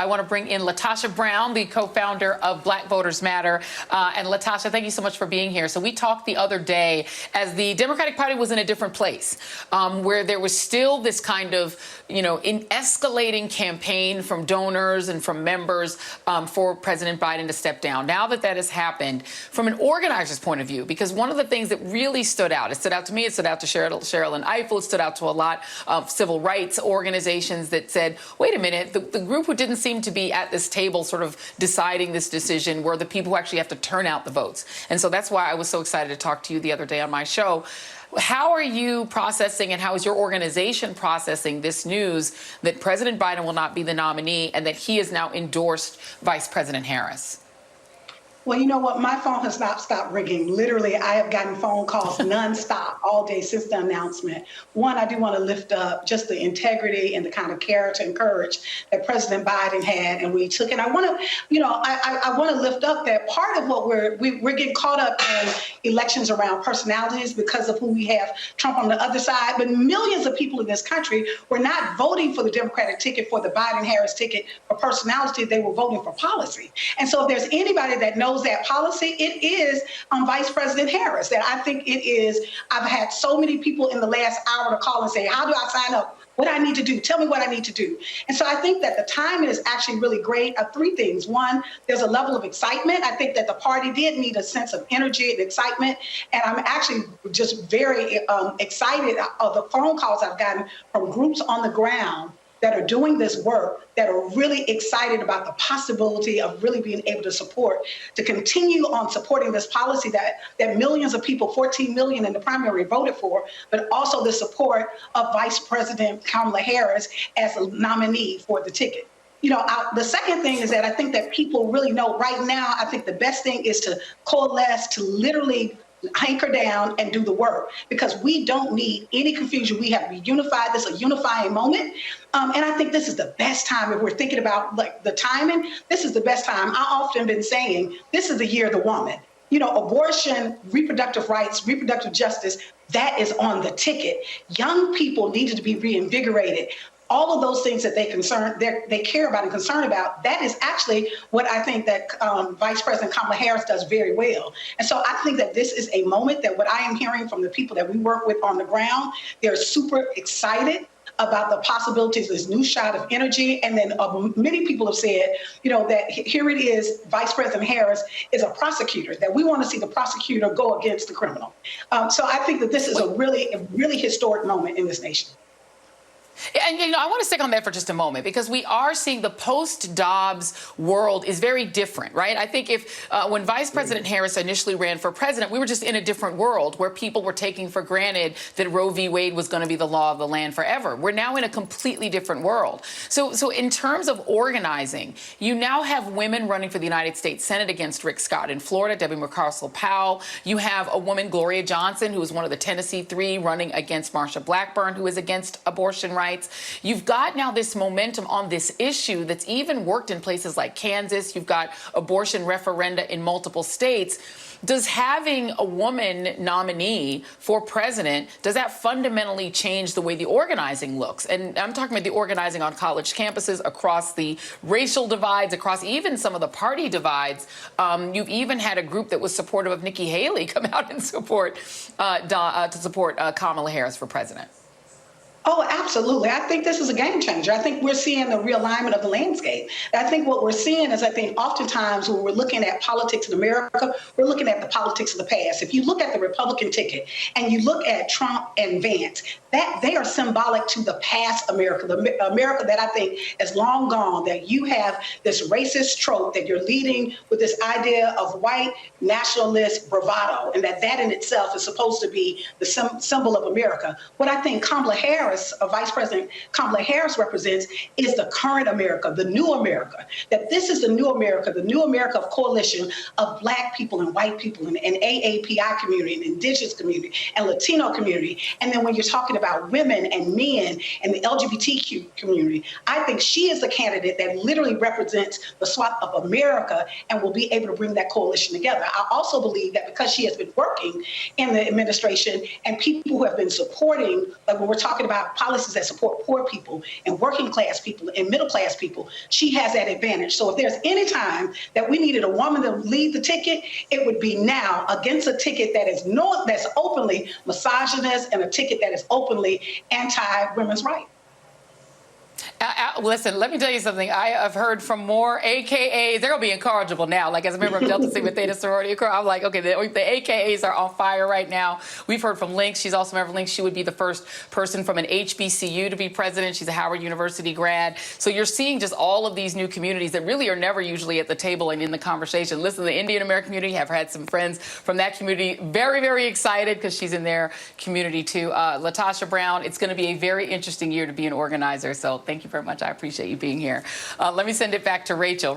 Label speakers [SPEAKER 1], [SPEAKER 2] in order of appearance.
[SPEAKER 1] I want to bring in LaTosha Brown, the co-founder of Black Voters Matter. And LaTosha, thank you so much for being here. So we talked the other day as the Democratic Party was in a different place, where there was still this kind of, escalating campaign from donors and from members for President Biden to step down. Now that that has happened, from an organizer's point of view, because one of the things that really stood out, it stood out to me, it stood out to Cheryl and Eiffel, it stood out to a lot of civil rights organizations that said, wait a minute, the group who didn't seem to be at this table sort of deciding this decision were the people who actually have to turn out the votes. And so that's why I was so excited to talk to you the other day on my show. How are you processing, and how is your organization processing this news that President Biden will not be the nominee and that he has now endorsed Vice President Harris?
[SPEAKER 2] Well, you know what? My phone has not stopped ringing. Literally, I have gotten phone calls nonstop all day since the announcement. One, I do want to lift up just the integrity and the kind of character and courage that President Biden had, and we took. And I want to, I want to lift up that part of what we're getting caught up in elections around personalities because of who we have, Trump on the other side. But millions of people in this country were not voting for the Democratic ticket, for the Biden-Harris ticket, for personality. They were voting for policy. And so if there's anybody that knows that policy, it is Vice President Harris. That I think it is. I've had so many people in the last hour to call and say, how do I sign up? What do I need to do? Tell me what I need to do. And so I think that the timing is actually really great. Three things. One, there's a level of excitement. I think that the party did need a sense of energy and excitement. And I'm actually just very excited of the phone calls I've gotten from groups on the ground that are doing this work, that are really excited about the possibility of really being able to continue on supporting this policy that millions of people, 14 million in the primary, voted for, but also the support of Vice President Kamala Harris as a nominee for the ticket. The second thing is that I think that people really know right now, I think the best thing is to coalesce, to literally hunker down and do the work, because we don't need any confusion. We have to be unified. This is a unifying moment. And I think this is the best time, if we're thinking about like the timing, this is the best time. I often been saying, this is the year of the woman. Abortion, reproductive rights, reproductive justice, that is on the ticket. Young people needed to be reinvigorated. All of those things that they care about and concern about, that is actually what I think that Vice President Kamala Harris does very well. And so I think that this is a moment that what I am hearing from the people that we work with on the ground, they're super excited about the possibilities of this new shot of energy. And then many people have said, that here it is, Vice President Harris is a prosecutor, that we want to see the prosecutor go against the criminal. So I think that this is a really historic moment in this nation.
[SPEAKER 1] And, I want to stick on that for just a moment, because we are seeing the post-Dobbs world is very different, right? I think when Vice President Harris initially ran for president, we were just in a different world where people were taking for granted that Roe v. Wade was going to be the law of the land forever. We're now in a completely different world. So in terms of organizing, you now have women running for the United States Senate against Rick Scott in Florida, Debbie McCarsell-Powell. You have a woman, Gloria Johnson, who is one of the Tennessee Three, running against Marsha Blackburn, who is against abortion rights. You've got now this momentum on this issue that's even worked in places like Kansas. You've got abortion referenda in multiple states. Does having a woman nominee for president, does that fundamentally change the way the organizing looks? And I'm talking about the organizing on college campuses, across the racial divides, across even some of the party divides. You've even had a group that was supportive of Nikki Haley come out and support Kamala Harris for president.
[SPEAKER 2] Oh, absolutely. I think this is a game changer. I think we're seeing the realignment of the landscape. I think what we're seeing is, I think oftentimes when we're looking at politics in America, we're looking at the politics of the past. If you look at the Republican ticket and you look at Trump and Vance, that they are symbolic to the past America, the America that I think is long gone, that you have this racist trope that you're leading with this idea of white nationalist bravado, and that in itself is supposed to be the symbol of America. What I think Kamala Harris, Vice President Kamala Harris, represents is the current America, the new America, that this is the new America of coalition of Black people and white people and AAPI community and Indigenous community and Latino community. And then when you're talking about women and men and the LGBTQ community, I think she is the candidate that literally represents the swath of America and will be able to bring that coalition together. I also believe that because she has been working in the administration and people who have been supporting, like when we're talking about about policies that support poor people and working class people and middle class people, she has that advantage. So if there's any time that we needed a woman to lead the ticket, it would be now, against a ticket that is that's openly misogynist and a ticket that is openly anti-women's rights.
[SPEAKER 1] Listen, let me tell you something. I have heard from more AKAs. They're going to be incorrigible now. Like, as a member of Delta Sigma Theta Sorority, I'm like, okay, the AKAs are on fire right now. We've heard from Lynx. She's also a member of Lynx. She would be the first person from an HBCU to be president. She's a Howard University grad. So you're seeing just all of these new communities that really are never usually at the table and in the conversation. Listen, the Indian American community, have had some friends from that community very, very excited because she's in their community too. LaTosha Brown, it's going to be a very interesting year to be an organizer. So thank you very much. I appreciate you being here. Let me send it back to Rachel.